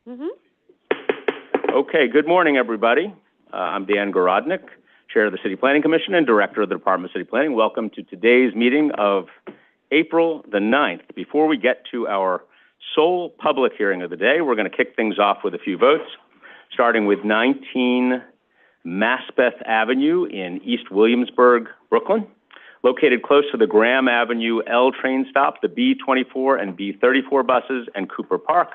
Okay, good morning, everybody. I'm Dan Gorodnick, Chair of the City Planning Commission and Director of the Department of City Planning. Welcome to today's meeting of April the 9th. Before we get to our sole public hearing of the day, we're going to kick things off with a few votes, starting with 19 Maspeth Avenue in East Williamsburg, Brooklyn. Located close to the Graham Avenue L train stop, the B24 and B34 buses, and Cooper Park.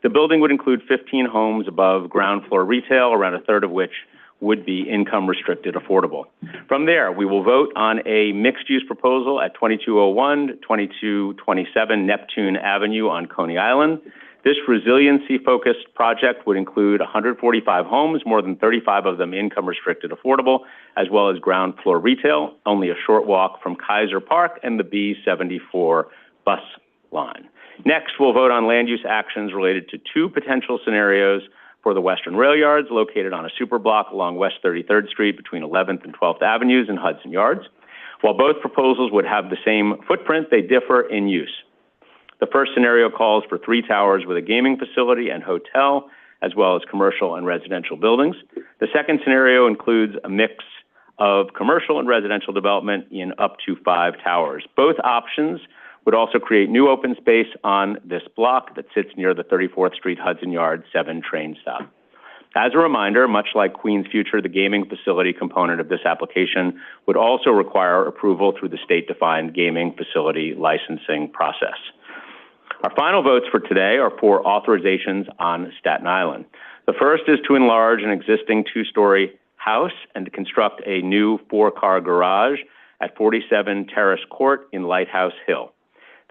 The building would include 15 homes above ground floor retail, around a third of which would be income restricted affordable. From there, we will vote on a mixed-use proposal at 2201 to 2227 Neptune Avenue on Coney Island. This resiliency-focused project would include 145 homes, more than 35 of them income-restricted affordable, as well as ground floor retail, only a short walk from Kaiser Park and the B74 bus line. Next, we'll vote on land use actions related to two potential scenarios for the Western Rail Yards, located on a superblock along West 33rd Street between 11th and 12th Avenues in Hudson Yards. While both proposals would have the same footprint, they differ in use. The first scenario calls for 3 towers with a gaming facility and hotel, as well as commercial and residential buildings. The second scenario includes a mix of commercial and residential development in up to 5 towers. Both options would also create new open space on this block that sits near the 34th Street Hudson Yards 7 train stop. As a reminder, much like Queens Future, the gaming facility component of this application would also require approval through the state-defined gaming facility licensing process. Our final votes for today are for authorizations on Staten Island. The first is to enlarge an existing 2-story house and to construct a new 4-car garage at 47 Terrace Court in Lighthouse Hill.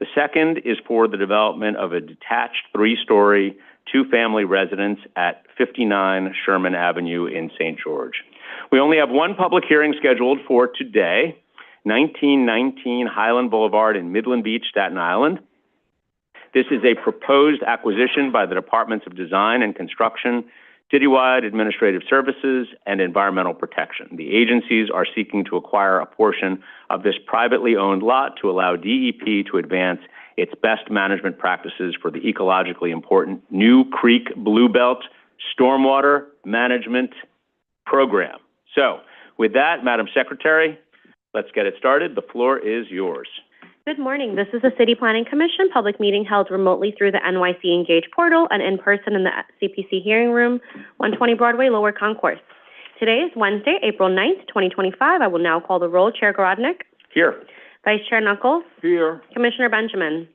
The second is for the development of a detached 3-story, 2-family residence at 59 Sherman Avenue in St. George. We only have one public hearing scheduled for today, 1919 Highland Boulevard in Midland Beach, Staten Island. This is a proposed acquisition by the Departments of Design and Construction, Citywide Administrative Services, and Environmental Protection. The agencies are seeking to acquire a portion of this privately owned lot to allow DEP to advance its best management practices for the ecologically important New Creek Bluebelt Stormwater Management Program. So, with that, Madam Secretary, let's get it started. The floor is yours. Good morning. This is the City Planning Commission public meeting held remotely through the NYC Engage portal and in person in the CPC hearing room, 120 Broadway, Lower Concourse. Today is Wednesday, April 9th, 2025. I will now call the roll. Chair Gorodnick. Here. Vice Chair Knuckles. Here. Commissioner Benjamin.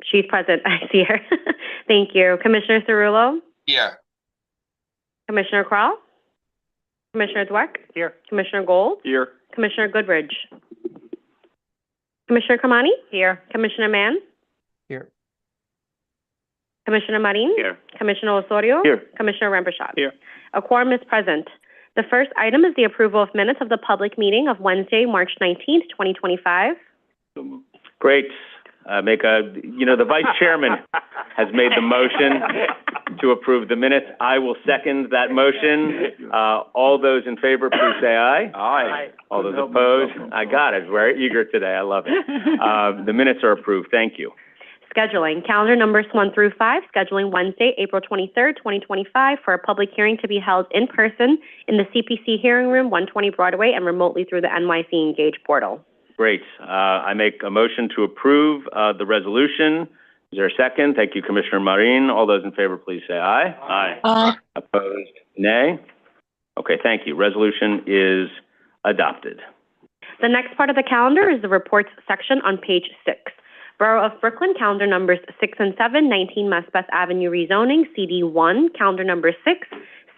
She's present. I see her. Thank you. Commissioner Cerullo. Here. Commissioner Kroll. Commissioner Dweck. Here. Commissioner Gold. Here. Commissioner Goodridge. Commissioner Kamani. Here. Commissioner Mann. Here. Commissioner Marin. Here. Commissioner Osorio. Here. Commissioner Ramprashad. Here. A quorum is present. The first item is the approval of minutes of the public meeting of Wednesday, March 19th, 2025. Great. The Vice Chairman has made the motion to approve the minutes. I will second that motion. All those in favor, please say aye. Aye. All those opposed? I got it. Very eager today. I love it. The minutes are approved. Thank you. Scheduling. Calendar numbers 1 through 5. Scheduling Wednesday, April 23rd, 2025 for a public hearing to be held in person in the CPC hearing room, 120 Broadway, and remotely through the NYC Engage portal. Great. I make a motion to approve the resolution. Is there a second? Thank you, Commissioner Marin. All those in favor, please say aye. Aye. Aye. Opposed? Nay. Okay, thank you. Resolution is adopted. The next part of the calendar is the reports section on page 6. Borough of Brooklyn, calendar numbers 6 and 7, 19 Maspeth Avenue rezoning, CD1, calendar number 6,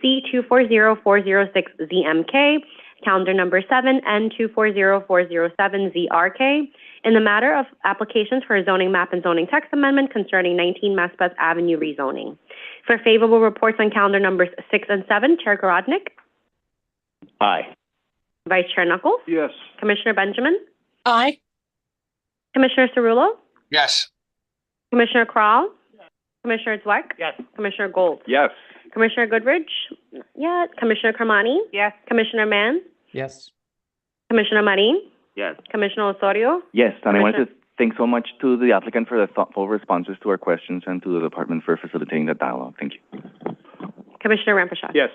C240406ZMK, calendar number 7, N240407ZRK, in the matter of applications for a zoning map and zoning text amendment concerning 19 Maspeth Avenue rezoning. For favorable reports on calendar numbers 6 and 7, Chair Gorodnick. Aye. Vice Chair Knuckles. Yes. Commissioner Benjamin. Aye. Commissioner Cerullo. Yes. Commissioner Kroll. Commissioner Dweck. Yes. Commissioner Gold. Yes. Commissioner Goodridge. Yes. Commissioner Kermani. Yes. Commissioner Mann. Yes. Commissioner Marin. Yes. Commissioner Osorio. Yes, and I want to Thanks so much to the applicant for the thoughtful responses to our questions and to the department for facilitating the dialogue. Thank you. Commissioner Ramprashad. Yes.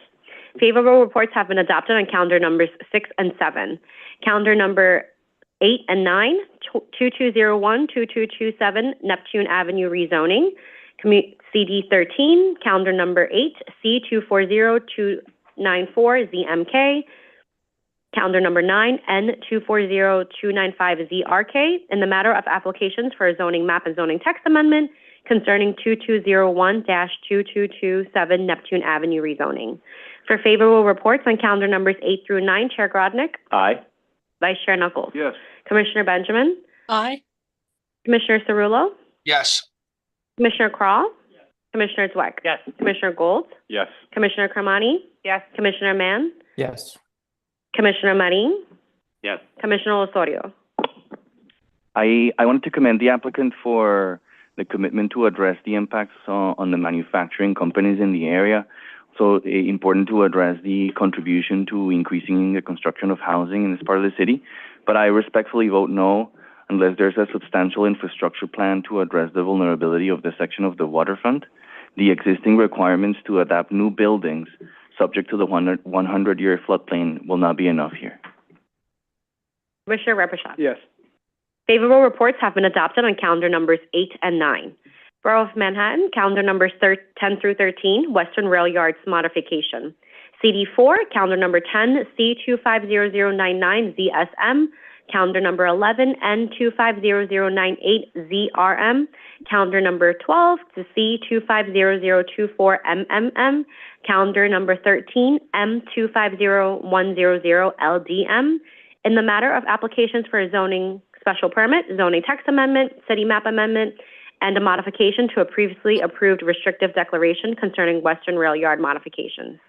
Favorable reports have been adopted on calendar numbers 6 and 7. Calendar number 8 and 9, 2201, 2227 Neptune Avenue rezoning. CD 13, calendar number 8, C240294 ZMK. Calendar number 9, N240295ZRK, in the matter of applications for a zoning map and zoning text amendment concerning 2201-2227 Neptune Avenue rezoning. For favorable reports on calendar numbers 8 through 9, Chair Grodnick. Aye. Vice Chair Knuckles. Yes. Commissioner Benjamin. Aye. Commissioner Cerullo. Yes. Commissioner Crawl. Yes. Commissioner Zweck. Yes. Commissioner Gold. Yes. Commissioner Kermani. Yes. Commissioner Mann. Yes. Commissioner Marin. Yes. Commissioner Osorio. I wanted to commend the applicant for the commitment to address the impacts on the manufacturing companies in the area. So important to address the contribution to increasing the construction of housing in this part of the city. But I respectfully vote no unless there's a substantial infrastructure plan to address the vulnerability of this section of the waterfront. The existing requirements to adapt new buildings subject to the 100-year floodplain will not be enough here. Commissioner Ramprashad. Yes. Favorable reports have been adopted on calendar numbers 8 and 9. Borough of Manhattan, calendar numbers 10 through 13, Western Rail Yards modification. CD4, calendar number 10, C250099 ZSM, calendar number 11, N250098 ZRM, calendar number 12 to C250024 MMM, calendar number 13, M250100 LDM, in the matter of applications for a zoning special permit, zoning text amendment, city map amendment, and a modification to a previously approved restrictive declaration concerning Western Rail Yard modifications.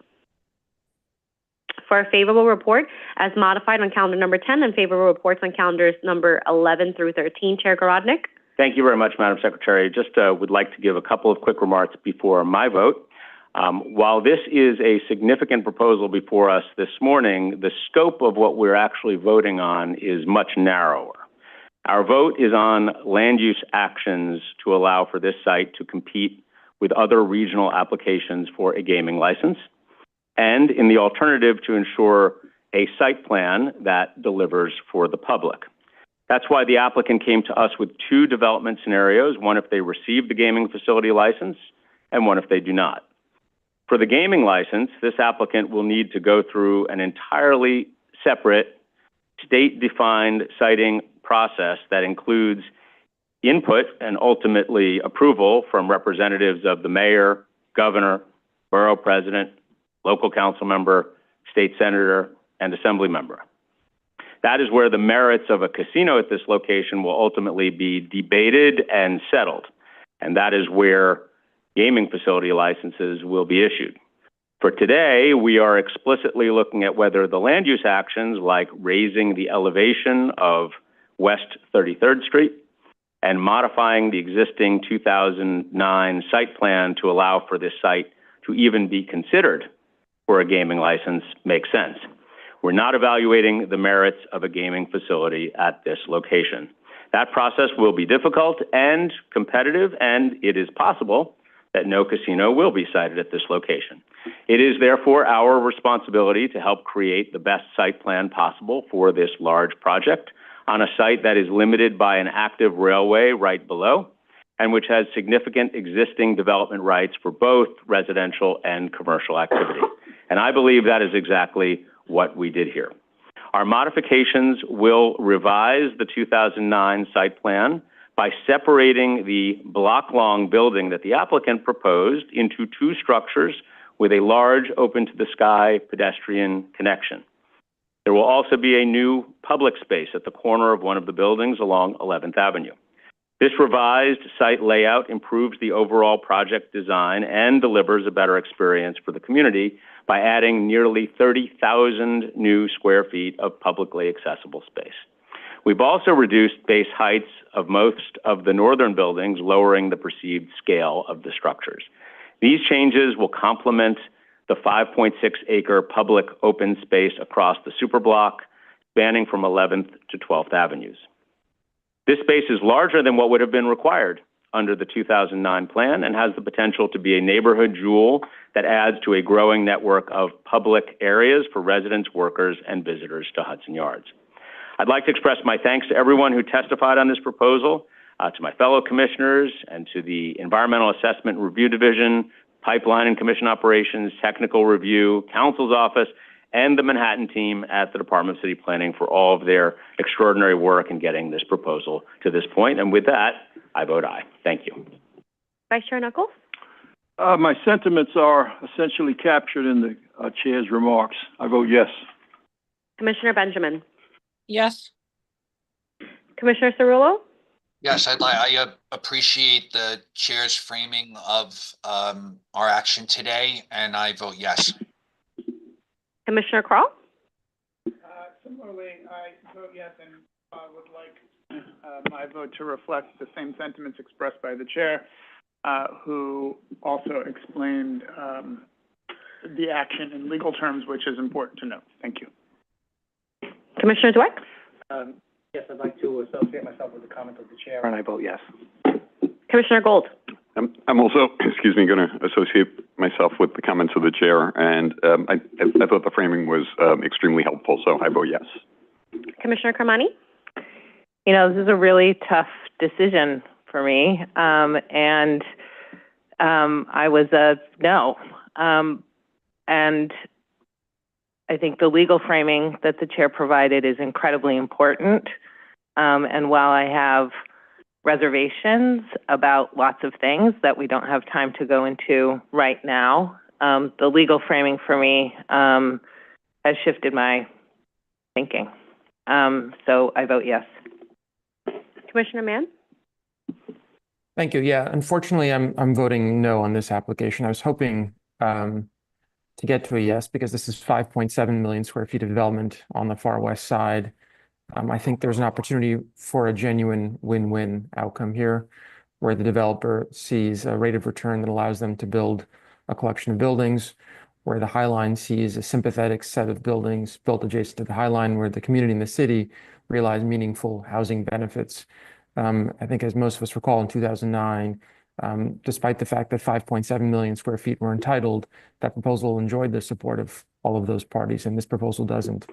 For a favorable report as modified on calendar number 10 and favorable reports on calendars number 11 through 13, Chair Grodnick. Thank you very much, Madam Secretary. Just would like to give a couple of quick remarks before my vote. While this is a significant proposal before us this morning, the scope of what we're actually voting on is much narrower. Our vote is on land use actions to allow for this site to compete with other regional applications for a gaming license, and in the alternative to ensure a site plan that delivers for the public. That's why the applicant came to us with two development scenarios, one if they receive the gaming facility license and one if they do not. For the gaming license, this applicant will need to go through an entirely separate state-defined siting process that includes input and ultimately approval from representatives of the mayor, governor, borough president, local council member, state senator, and assembly member. That is where the merits of a casino at this location will ultimately be debated and settled, and that is where gaming facility licenses will be issued. For today, we are explicitly looking at whether the land use actions like raising the elevation of West 33rd Street and modifying the existing 2009 site plan to allow for this site to even be considered for a gaming license makes sense. We're not evaluating the merits of a gaming facility at this location. That process will be difficult and competitive, and it is possible that no casino will be sited at this location. It is therefore our responsibility to help create the best site plan possible for this large project on a site that is limited by an active railway right below and which has significant existing development rights for both residential and commercial activity. And I believe that is exactly what we did here. Our modifications will revise the 2009 site plan by separating the block-long building that the applicant proposed into two structures with a large open-to-the-sky pedestrian connection. There will also be a new public space at the corner of one of the buildings along 11th Avenue. This revised site layout improves the overall project design and delivers a better experience for the community by adding nearly 30,000 new square feet of publicly accessible space. We've also reduced base heights of most of the northern buildings, lowering the perceived scale of the structures. These changes will complement the 5.6-acre public open space across the superblock, spanning from 11th to 12th Avenues. This space is larger than what would have been required under the 2009 plan and has the potential to be a neighborhood jewel that adds to a growing network of public areas for residents, workers, and visitors to Hudson Yards. I'd like to express my thanks to everyone who testified on this proposal, to my fellow commissioners, and to the Environmental Assessment Review Division, Pipeline and Commission Operations, Technical Review, Council's Office, and the Manhattan team at the Department of City Planning for all of their extraordinary work in getting this proposal to this point. And with that, I vote aye. Thank you. Vice Chair Knuckles? My sentiments are essentially captured in the chair's remarks. I vote yes. Commissioner Benjamin? Yes. Commissioner Cerullo? Yes, I appreciate the chair's framing of our action today, and I vote yes. Commissioner Kroll? Similarly, I vote yes, and would like my vote to reflect the same sentiments expressed by the chair, who also explained the action in legal terms, which is important to note. Thank you. Commissioner Dweck? Yes, I'd like to associate myself with the comment of the chair, and I vote yes. Commissioner Gold? I'm also, going to associate myself with the comments of the chair, and I thought the framing was extremely helpful, so I vote yes. Commissioner Kermani? You know, this is a really tough decision for me, and I was a no. And I think the legal framing that the chair provided is incredibly important. And while I have reservations about lots of things that we don't have time to go into right now, the legal framing for me has shifted my thinking. So I vote yes. Commissioner Mann? Thank you. Yeah, unfortunately, I'm voting no on this application. I was hoping to get to a yes because this is 5.7 million square feet of development on the far west side. I think there's an opportunity for a genuine win-win outcome here, where the developer sees a rate of return that allows them to build a collection of buildings, where the High Line sees a sympathetic set of buildings built adjacent to the High Line, where the community and the city realize meaningful housing benefits. I think, as most of us recall, in 2009, despite the fact that 5.7 million square feet were entitled, that proposal enjoyed the support of all of those parties, and this proposal doesn't.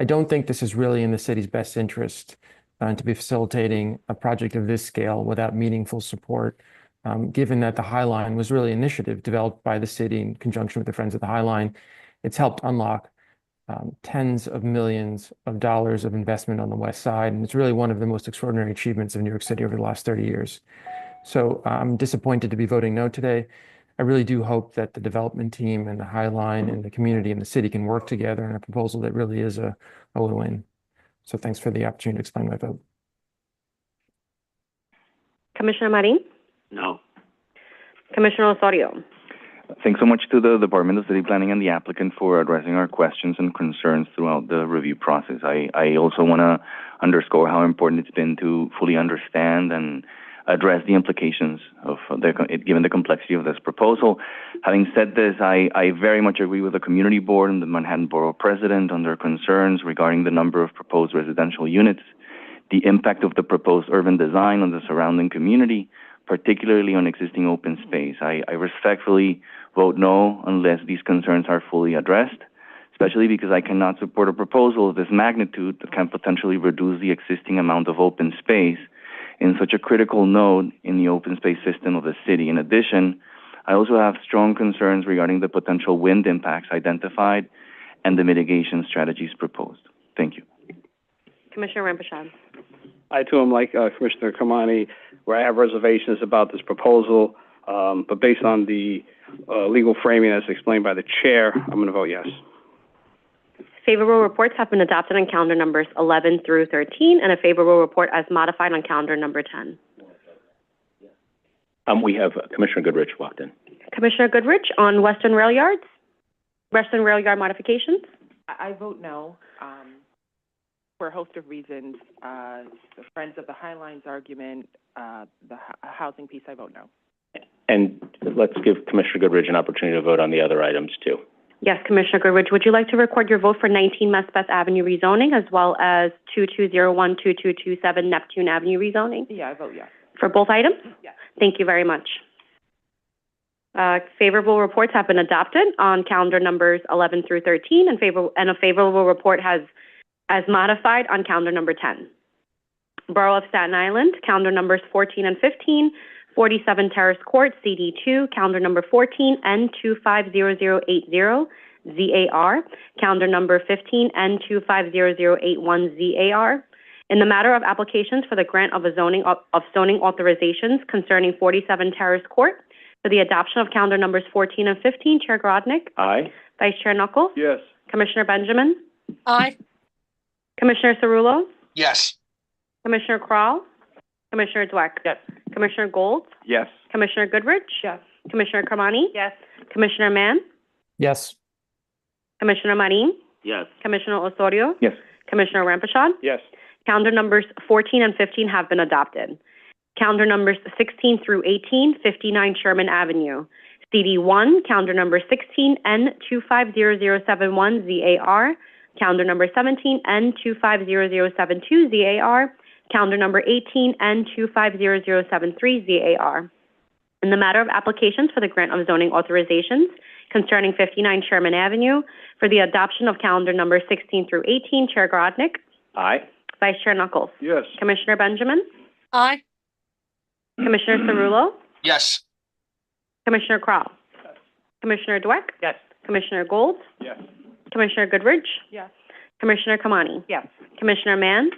I don't think this is really in the city's best interest to be facilitating a project of this scale without meaningful support, given that the High Line was really an initiative developed by the city in conjunction with the Friends of the High Line. It's helped unlock tens of millions of dollars of investment on the west side, and it's really one of the most extraordinary achievements of New York City over the last 30 years. So I'm disappointed to be voting no today. I really do hope that the development team and the High Line and the community and the city can work together on a proposal that really is a win-win. So thanks for the opportunity to explain my vote. Commissioner Marin? No. Commissioner Osorio? Thanks so much to the Department of City Planning and the applicant for addressing our questions and concerns throughout the review process. I also want to underscore how important it's been to fully understand and address the implications of given the complexity of this proposal. Having said this, I very much agree with the community board and the Manhattan Borough President on their concerns regarding the number of proposed residential units, the impact of the proposed urban design on the surrounding community, particularly on existing open space. I respectfully vote no unless these concerns are fully addressed, especially because I cannot support a proposal of this magnitude that can potentially reduce the existing amount of open space in such a critical node in the open space system of the city. In addition, I also have strong concerns regarding the potential wind impacts identified and the mitigation strategies proposed. Thank you. Commissioner Ramprashad? I, too, am like Commissioner Kamani, where I have reservations about this proposal, but based on the legal framing as explained by the chair, I'm going to vote yes. Favorable reports have been adopted on calendar numbers 11 through 13, and a favorable report as modified on calendar number 10. We have Commissioner Goodrich walked in. Commissioner Goodrich on Western Rail Yards, Western Rail Yard modifications. I vote no for a host of reasons. The Friends of the High Line's argument, the housing piece, I vote no. And let's give Commissioner Goodrich an opportunity to vote on the other items, too. Yes, Commissioner Goodrich, would you like to record your vote for 19 Mespeth Avenue rezoning as well as 2201-2227 Neptune Avenue rezoning? Yeah, I vote yes. For both items? Yes. Thank you very much. Favorable reports have been adopted on calendar numbers 11 through 13, and a favorable report as modified on calendar number 10. Borough of Staten Island, calendar numbers 14 and 15, 47 Terrace Court, CD2, calendar number 14, N250080, ZAR, calendar number 15, N250081, ZAR. In the matter of applications for the grant of zoning authorizations concerning 47 Terrace Court, for the adoption of calendar numbers 14 and 15, Chair Grodnick. Aye. Vice Chair Knuckles. Yes. Commissioner Benjamin. Aye. Commissioner Cerullo. Yes. Commissioner Kroll. Commissioner Dweck. Yes. Commissioner Gold. Yes. Commissioner Goodrich. Yes. Commissioner Kamani. Yes. Commissioner Mann. Yes. Commissioner Marin. Yes. Commissioner Osorio. Yes. Commissioner Rampachan. Yes. Calendar numbers 14 and 15 have been adopted. Calendar numbers 16 through 18, 59 Sherman Avenue. CD1, calendar number 16, N250071, ZAR. Calendar number 17, N250072, ZAR. Calendar number 18, N250073, ZAR. In the matter of applications for the grant of zoning authorizations concerning 59 Sherman Avenue, for the adoption of calendar number 16 through 18, Chair Grodnick. Aye. Vice Chair Knuckles. Yes. Commissioner Benjamin. Aye. Commissioner Cerullo. Yes. Commissioner Kroll. Commissioner Dweck. Yes. Commissioner Gold. Yes. Commissioner Goodrich. Yes. Commissioner Kamani. Yes. Commissioner Mann.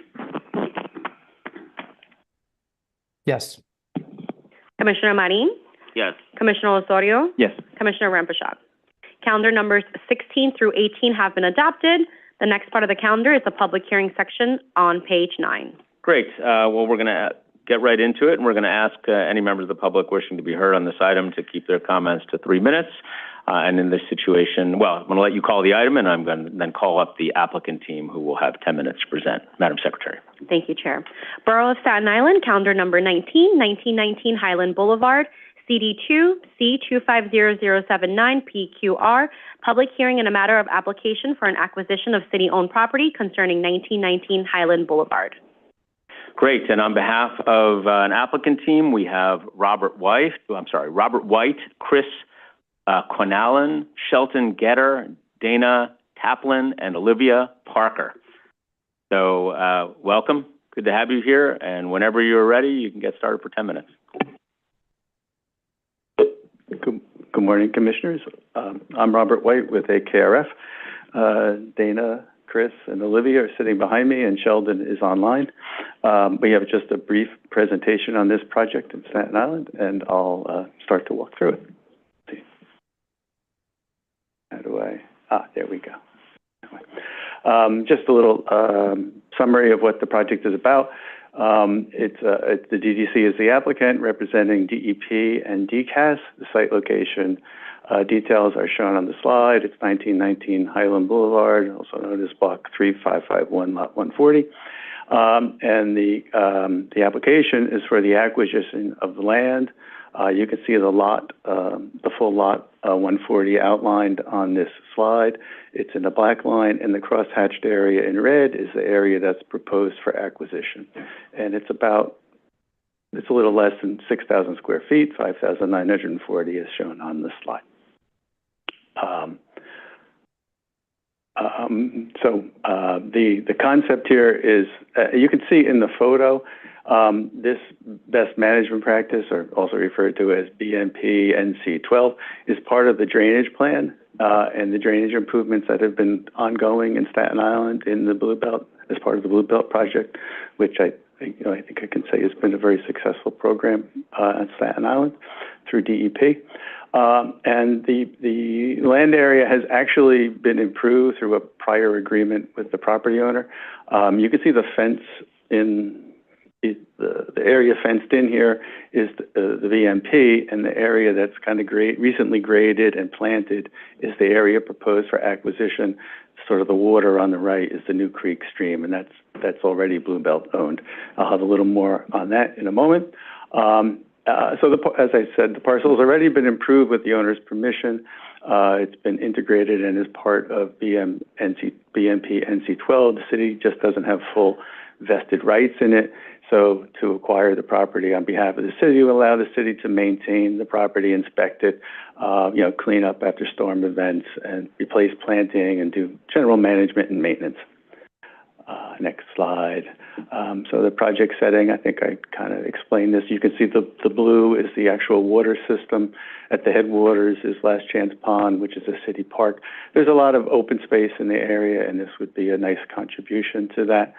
Yes. Commissioner Marin. Yes. Commissioner Osorio. Yes. Commissioner Rampachan. Calendar numbers 16 through 18 have been adopted. The next part of the calendar is the public hearing section on page 9. Great. Well, we're going to get right into it, and we're going to ask any members of the public wishing to be heard on this item to keep their comments to 3 minutes. And in this situation, well, I'm going to let you call the item, and I'm going to then call up the applicant team who will have 10 minutes to present. Madam Secretary. Thank you, Chair. Borough of Staten Island, calendar number 19, 1919 Highland Boulevard, CD2, C250079, PQR, public hearing in a matter of application for an acquisition of city-owned property concerning 1919 Highland Boulevard. Great. And on behalf of an applicant team, we have Robert White, Chris Quinallen, Shelton Getter, Dana Taplin, and Olivia Parker. So welcome. Good to have you here. And whenever you're ready, you can get started for 10 minutes. Good morning, Commissioners. I'm Robert White with AKRF. Dana, Chris, and Olivia are sitting behind me, and Sheldon is online. We have just a brief presentation on this project in Staten Island, and I'll start to walk through it. How do I? There we go. Just a little summary of what the project is about. The DDC is the applicant representing DEP and DCAS. The site location details are shown on the slide. It's 1919 Highland Boulevard, also known as Block 3551, Lot 140. And the application is for the acquisition of the land. You can see the lot, the full lot 140 outlined on this slide. It's in the black line, and the cross-hatched area in red is the area that's proposed for acquisition. And it's a little less than 6,000 square feet, 5,940 is shown on the slide. The concept here is, you can see in the photo, this best management practice, or also referred to as BMP NC12, is part of the drainage plan and the drainage improvements that have been ongoing in Staten Island in the Blue Belt as part of the Blue Belt project, which I think I can say has been a very successful program at Staten Island through DEP. And the land area has actually been improved through a prior agreement with the property owner. You can see the fence in the area fenced in here is the VMP, and the area that's kind of recently graded and planted is the area proposed for acquisition. Sort of the water on the right is the New Creek stream, and that's already Blue Belt owned. I'll have a little more on that in a moment. As I said, the parcel has already been improved with the owner's permission. It's been integrated and is part of BMP NC12. The city just doesn't have full vested rights in it. So to acquire the property on behalf of the city will allow the city to maintain the property, inspect it, clean up after storm events and replace planting and do general management and maintenance. Next slide. So the project setting, I think I kind of explained this. You can see the blue is the actual water system. At the headwaters is Last Chance Pond, which is a city park. There's a lot of open space in the area, and this would be a nice contribution to that.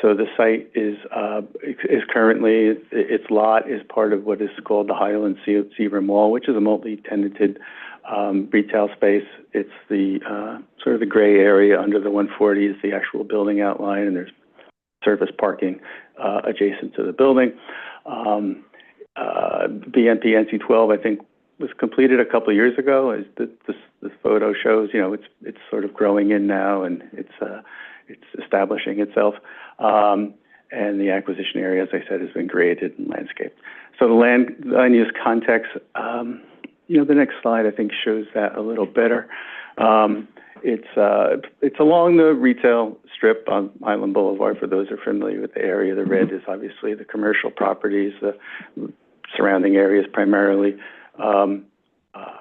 So the site is currently, its lot is part of what is called the Highland Seaver Mall, which is a multi-tenanted retail space. It's the sort of the gray area under the 140 is the actual building outline, and there's surface parking adjacent to the building. BMP NC12, I think, was completed a couple of years ago. As this photo shows, it's sort of growing in now, and it's establishing itself. And the acquisition area, as I said, has been created and landscaped. So the land use context, the next slide I think shows that a little better. It's along the retail strip on Highland Boulevard. For those who are familiar with the area, the red is obviously the commercial properties, the surrounding areas primarily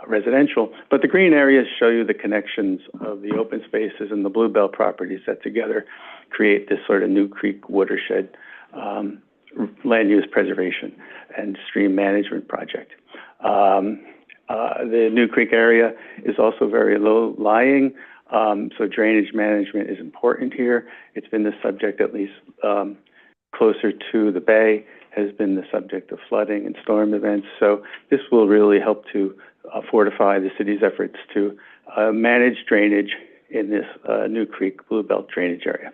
residential. But the green areas show you the connections of the open spaces and the Bluebell properties that together create this sort of New Creek watershed land use preservation and stream management project. The New Creek area is also very low-lying, so drainage management is important here. It's been the subject, at least closer to the bay, has been the subject of flooding and storm events. So this will really help to fortify the city's efforts to manage drainage in this New Creek Bluebelt drainage area.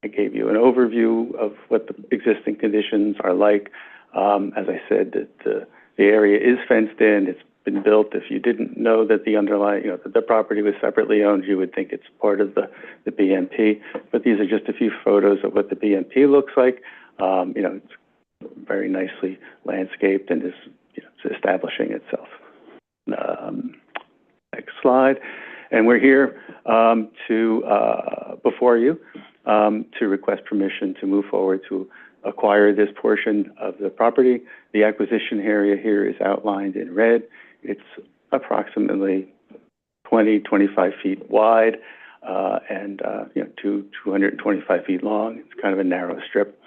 I gave you an overview of what the existing conditions are like. As I said, that the area is fenced in. It's been built. If you didn't know that the underlying, that the property was separately owned, you would think it's part of the BMP. But these are just a few photos of what the BMP looks like. It's very nicely landscaped and is it's establishing itself. Next slide. And we're here before you to request permission to move forward to acquire this portion of the property. The acquisition area here is outlined in red. It's approximately 25 feet wide and 225 feet long. It's kind of a narrow strip.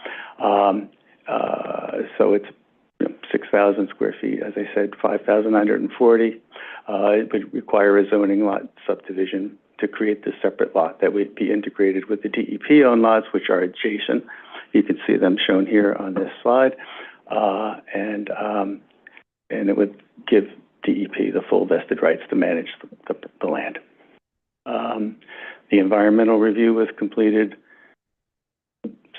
So it's 6,000 square feet. As I said, 5,940. It would require a zoning lot subdivision to create this separate lot that would be integrated with the DEP-owned lots, which are adjacent. You can see them shown here on this slide, and it would give DEP the full vested rights to manage the land. The environmental review was completed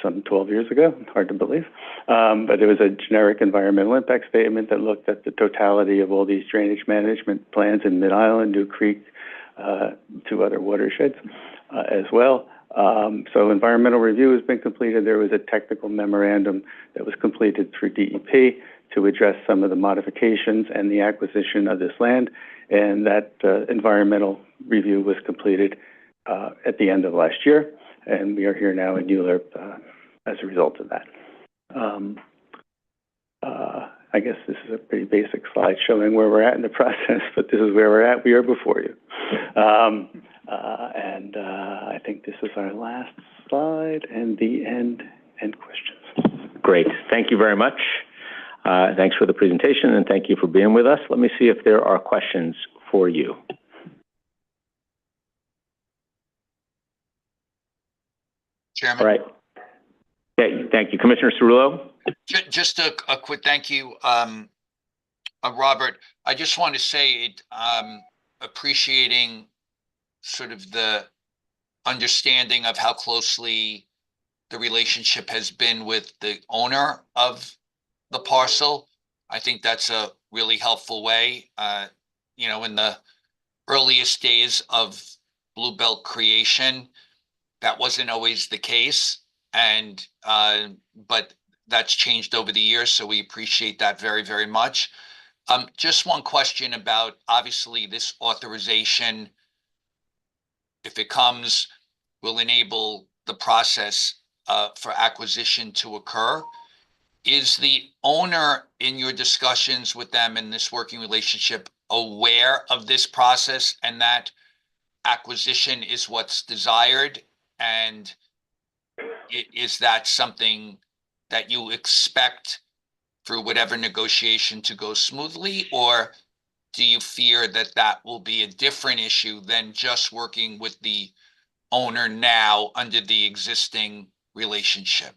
some 12 years ago, hard to believe, but it was a generic environmental impact statement that looked at the totality of all these drainage management plans in Mid-Island, New Creek, two other watersheds as well. So environmental review has been completed. There was a technical memorandum that was completed through DEP to address some of the modifications and the acquisition of this land, and that environmental review was completed at the end of last year, and we are here now in ULERP as a result of that. I guess this is a pretty basic slide showing where we're at in the process, but this is where we're at. We are before you. And I think this is our last slide and the end questions. Great. Thank you very much. Thanks for the presentation, and thank you for being with us. Let me see if there are questions for you. Chairman. All right. Okay, thank you. Commissioner Cerullo? Just a quick thank you, Robert. I just want to say appreciating sort of the understanding of how closely the relationship has been with the owner of the parcel. I think that's a really helpful way. In the earliest days of Bluebelt creation, that wasn't always the case, and but that's changed over the years, so we appreciate that very, very much. Just one question about, obviously, this authorization, if it comes, will enable the process for acquisition to occur. Is the owner, in your discussions with them in this working relationship, aware of this process and that acquisition is what's desired? And is that something that you expect through whatever negotiation to go smoothly? Or do you fear that that will be a different issue than just working with the owner now under the existing relationship?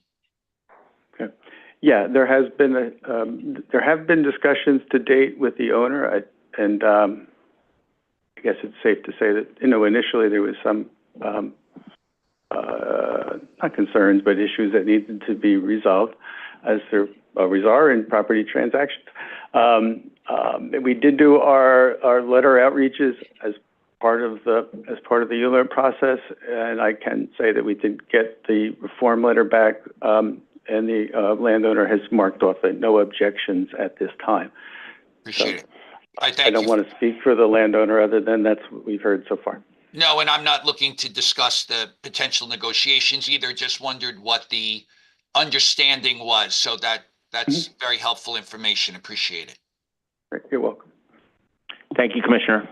Okay. Yeah, there have been discussions to date with the owner, and I guess it's safe to say that, initially there was some, not concerns, but issues that needed to be resolved, as there always are in property transactions. We did do our letter outreaches as part of the ULURP process, and I can say that we did get the reform letter back, and the landowner has marked off that no objections at this time. Appreciate it. I don't want to speak for the landowner other than that's what we've heard so far. No, and I'm not looking to discuss the potential negotiations either, just wondered what the understanding was. So that's very helpful information. Appreciate it. Great. You're welcome. Thank you, Commissioner.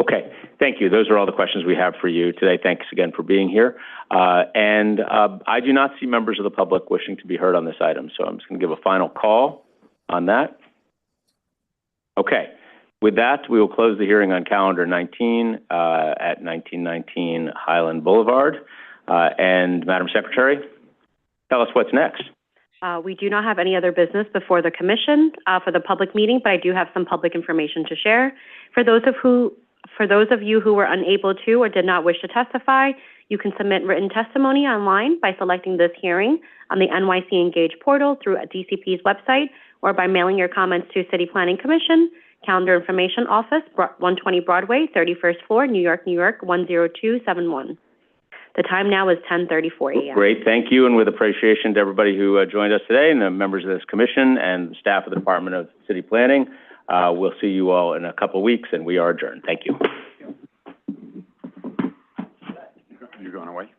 Okay, thank you. Those are all the questions we have for you today. Thanks again for being here. I do not see members of the public wishing to be heard on this item, so I'm just going to give a final call on that. Okay, with that, we will close the hearing on calendar 19 at 1919 Highland Boulevard. And Madam Secretary, tell us what's next. We do not have any other business before the commission for the public meeting, but I do have some public information to share. For those of you who were unable to or did not wish to testify, you can submit written testimony online by selecting this hearing on the NYC Engage portal through DCP's website, or by mailing your comments to City Planning Commission, Calendar Information Office, 120 Broadway, 31st floor, New York, New York, 10271. The time now is 10:34 a.m. Great, thank you, and with appreciation to everybody who joined us today, and the members of this commission and the staff of the Department of City Planning. We'll see you all in a couple of weeks, and we are adjourned. Thank you. You're going away?